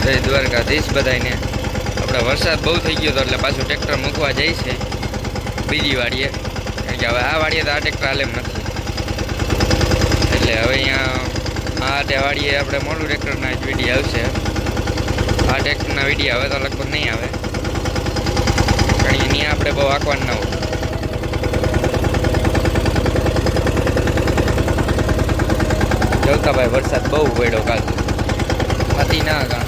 જય દ્વારકાધીશ બધાને। આપણે વરસાદ બહુ થઈ ગયો હતો એટલે પાછું ટ્રેક્ટર મૂકવા જાય છે બીજી વાડીએ, કારણ કે હવે આ વાડીએ તો આ ટ્રેક્ટર હાલે એમ નથી, એટલે હવે અહીંયા આ વાડીએ આપણે મોટું ટ્રેક્ટરના જ વિડીયો આવશે। આ ટ્રેક્ટરના વિડીયો હવે તો લગભગ નહીં આવે, કારણ કે ત્યાં આપણે બહુ આંકવાનું ના હોય। જોતા ભાઈ વરસાદ બહુ પડ્યો કાલ, હતી ના કામ।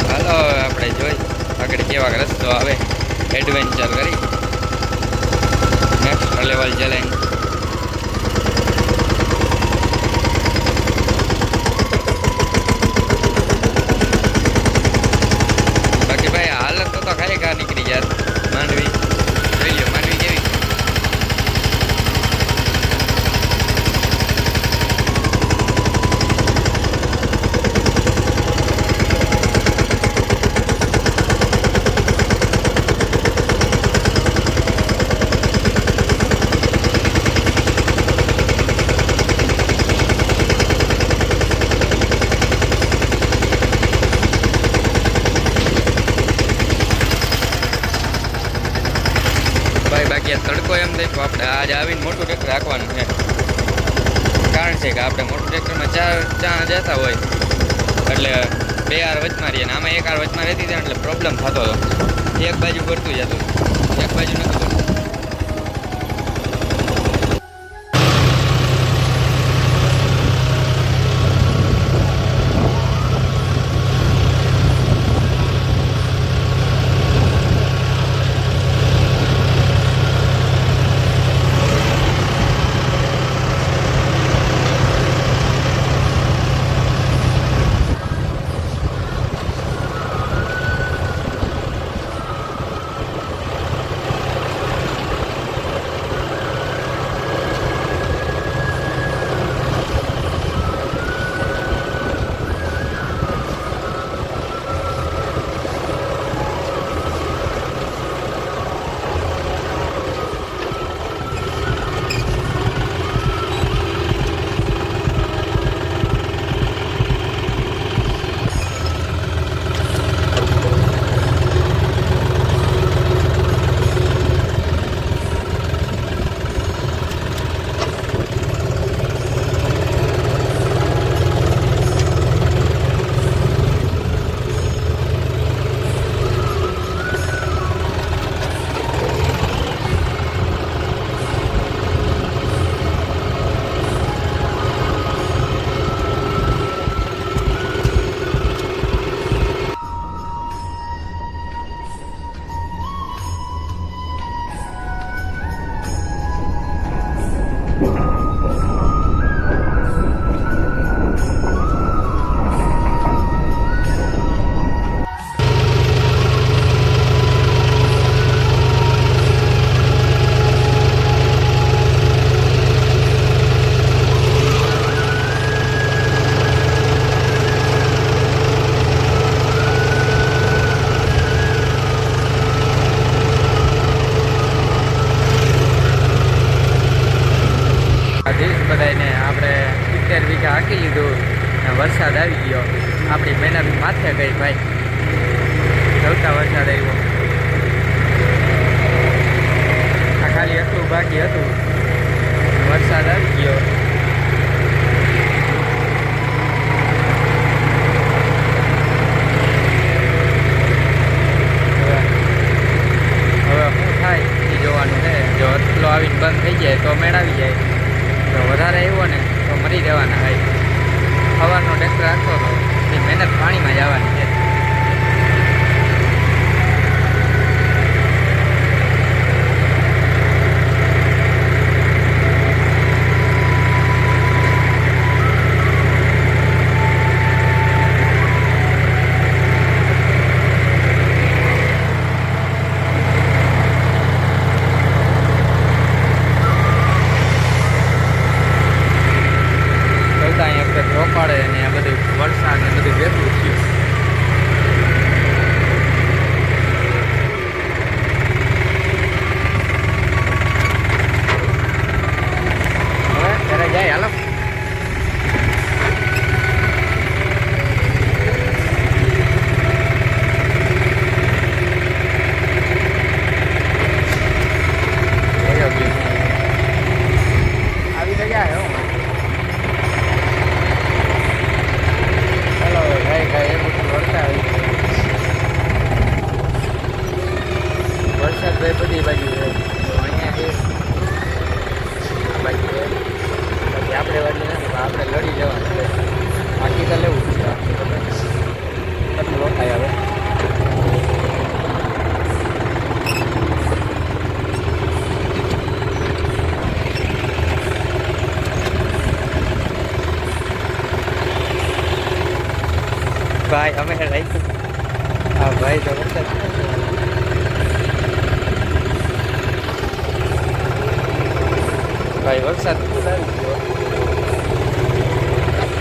હાલો હવે આપણે જોઈ આગળ કેવા રસ્તો આવે, એડવેન્ચર કરી નેક્સ્ટ લેવલ ચેલેન્જ। બાકી ભાઈ હાલત તો ખાલી કાર નીકળી યાર, માંડવી જોઈ લો, માંડવી કેવી ભાઈ। બાકી આ તડકો એમ દેખો, આપણે આજે આવીને મોટું ટ્રેક્ટર રાખવાનું છે, કારણ છે કે આપણે મોટું ટ્રેક્ટરમાં ચાર જતા હોય એટલે બે આર વચમાં રહીએ ને આમાં એક આર વચમાં રહેતી હતી એટલે પ્રોબ્લેમ થતો હતો, એક બાજુ કરતું જતું, એક બાજુ નહોતું કરતું। બધાને આપણે 70 વીઘા હાંકી લીધું ને વરસાદ આવી ગયો, આપણી મહેનત માથે ગઈ ભાઈ, જોતા વરસાદ આવ્યો। આ ખાલી એટલું બાકી હતું, વરસાદ આવી ગયો। હવે શું થાય એ જોવાનું છે, જો એટલો આવીને બંધ થઈ જાય તો મેળાવી જાય, તો વધારે આવ્યો ને તો મરી જવાના ભાઈ। સવારનો ટ્રેક્ટર રાખતો હતો એ મહેનત પાણીમાં જવાની છે। રોપાડે ને આ બધું વરસાદ ને બધું ભેગું થયું, ભાઈ અમે રાખ્યું. હા ભાઈ તો વરસાદ ભાઈ વરસાદ ફૂલ આવી ગયો.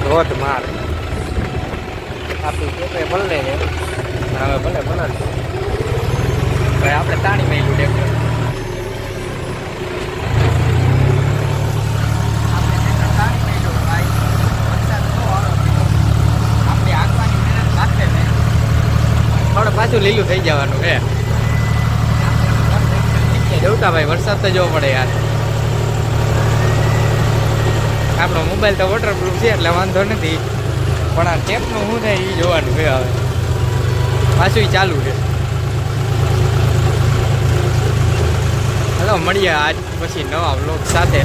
ધોધમાર આપણું કે ભલે ને હવે ભલે બનાવશું ભાઈ. આપણે તાણી મેલું ટ્રેક્ટર. પાછું લીલું થઈ જવાનું હે. જોતા ભાઈ વરસાદ તો જોવો પડે યાર. આપણો મોબાઈલ તો વોટરપ્રૂફ છે એટલે વાંધો નથી, પણ આ ટેપનું શું થાય એ જોવાનું છે. હવે પાછું ચાલુ છે. હલો મળીએ આજ પછી નવા વ્લોગ સાથે.